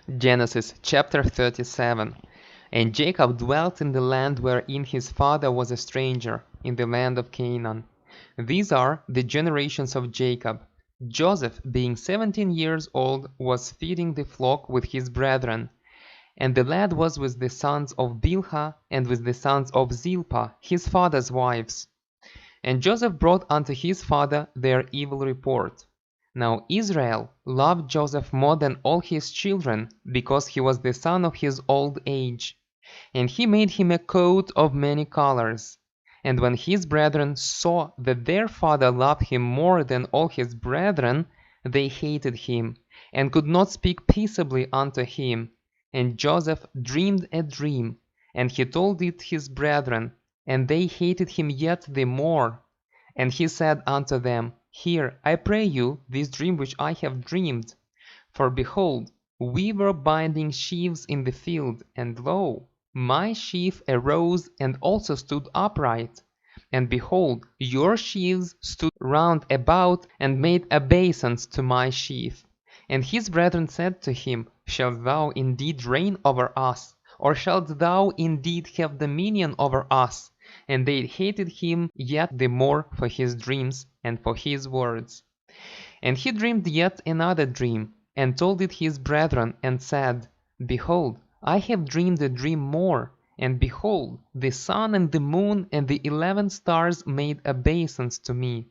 Genesis chapter 37. And Jacob dwelt in the land wherein his father was a stranger, in the land of Canaan. These are the generations of Jacob. Joseph, being 17 years old, was feeding the flock with his brethren. And the lad was with the sons of Bilhah, and with the sons of Zilpah, his father's wives. And Joseph brought unto his father their evil report. Now Israel loved Joseph more than all his children, because he was the son of his old age. And he made him a coat of many colors. And when his brethren saw that their father loved him more than all his brethren, they hated him, and could not speak peaceably unto him. And Joseph dreamed a dream, and he told it his brethren, and they hated him yet the more. And he said unto them, Hear, I pray you, this dream which I have dreamed. For behold, we were binding sheaves in the field, and lo, my sheaf arose and also stood upright. And behold, your sheaves stood round about and made obeisance to my sheaf. And his brethren said to him, Shalt thou indeed reign over us, or shalt thou indeed have dominion over us? And they hated him yet the more for his dreams and for his words. And he dreamed yet another dream, and told it his brethren, and said, Behold, I have dreamed a dream more, and behold, the sun and the moon and the 11 stars made obeisance to me.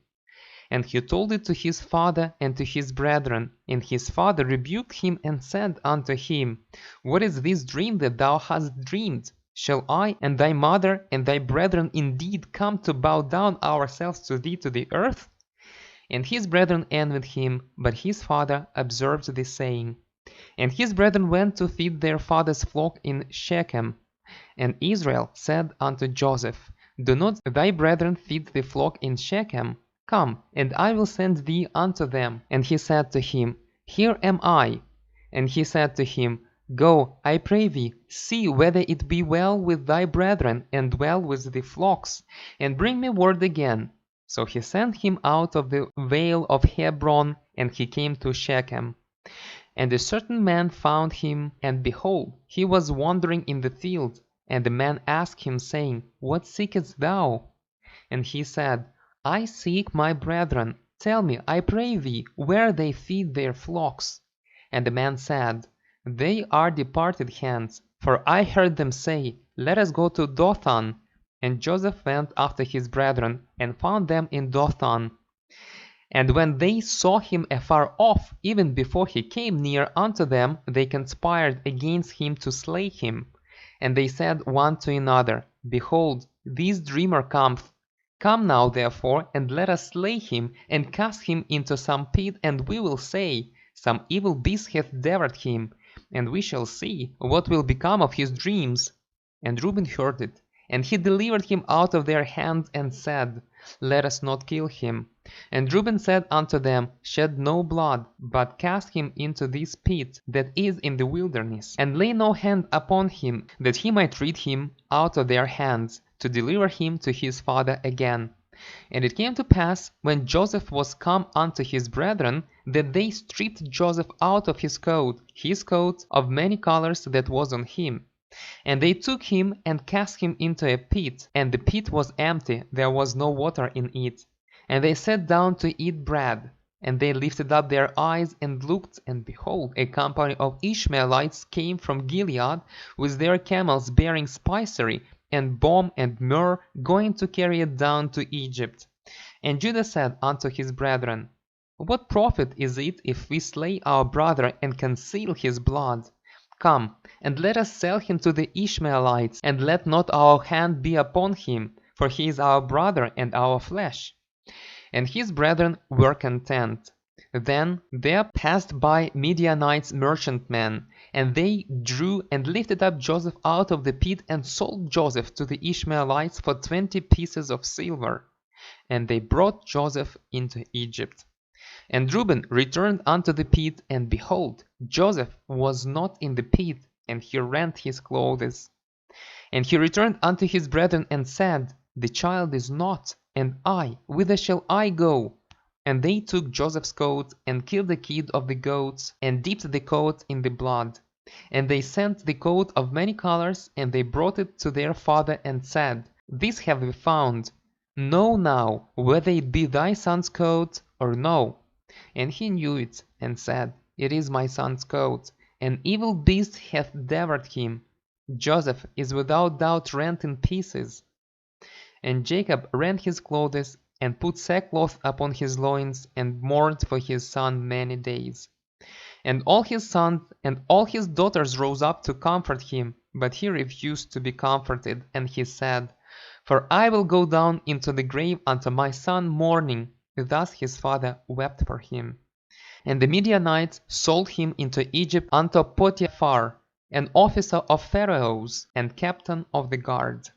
And he told it to his father and to his brethren. And his father rebuked him and said unto him, What is this dream that thou hast dreamed? Shall I and thy mother and thy brethren indeed come to bow down ourselves to thee to the earth? And his brethren envied him, but his father observed this saying. And his brethren went to feed their father's flock in Shechem. And Israel said unto Joseph, Do not thy brethren feed the flock in Shechem? Come, and I will send thee unto them. And he said to him, Here am I. And he said to him, Go, I pray thee, see whether it be well with thy brethren, and well with the flocks, and bring me word again. So he sent him out of the vale of Hebron, and he came to Shechem. And a certain man found him, and behold, he was wandering in the field. And the man asked him, saying, What seekest thou? And he said, I seek my brethren. Tell me, I pray thee, where they feed their flocks. And the man said, They are departed hence, for I heard them say, Let us go to Dothan. And Joseph went after his brethren, and found them in Dothan. And when they saw him afar off, even before he came near unto them, they conspired against him to slay him. And they said one to another, Behold, this dreamer cometh. Come now, therefore, and let us slay him, and cast him into some pit, and we will say, Some evil beast hath devoured him, and we shall see what will become of his dreams. And Reuben heard it, and he delivered him out of their hand, and said, Let us not kill him. And Reuben said unto them, Shed no blood, but cast him into this pit that is in the wilderness, and lay no hand upon him, that he might rid him out of their hands, to deliver him to his father again. And it came to pass, when Joseph was come unto his brethren, that they stripped Joseph out of his coat of many colors that was on him. And they took him and cast him into a pit, and the pit was empty, there was no water in it. And they sat down to eat bread. And they lifted up their eyes and looked, and behold, a company of Ishmaelites came from Gilead with their camels bearing spicery, and balm and myrrh, going to carry it down to Egypt. And Judah said unto his brethren, What profit is it if we slay our brother and conceal his blood? Come, and let us sell him to the Ishmaelites, and let not our hand be upon him, for he is our brother and our flesh. And his brethren were content. Then there passed by Midianites merchantmen, and they drew and lifted up Joseph out of the pit, and sold Joseph to the Ishmaelites for 20 pieces of silver. And they brought Joseph into Egypt. And Reuben returned unto the pit, and behold, Joseph was not in the pit, and he rent his clothes. And he returned unto his brethren, and said, The child is not, and I, whither shall I go? And they took Joseph's coat, and killed the kid of the goats, and dipped the coat in the blood. And they sent the coat of many colors, and they brought it to their father, and said, This have we found. Know now whether it be thy son's coat or no. And he knew it, and said, It is my son's coat. An evil beast hath devoured him. Joseph is without doubt rent in pieces. And Jacob rent his clothes, and put sackcloth upon his loins, and mourned for his son many days. And all his sons and all his daughters rose up to comfort him, but he refused to be comforted, and he said, For I will go down into the grave unto my son mourning. Thus his father wept for him. And the Midianites sold him into Egypt unto Potiphar, an officer of Pharaoh's, and captain of the guard.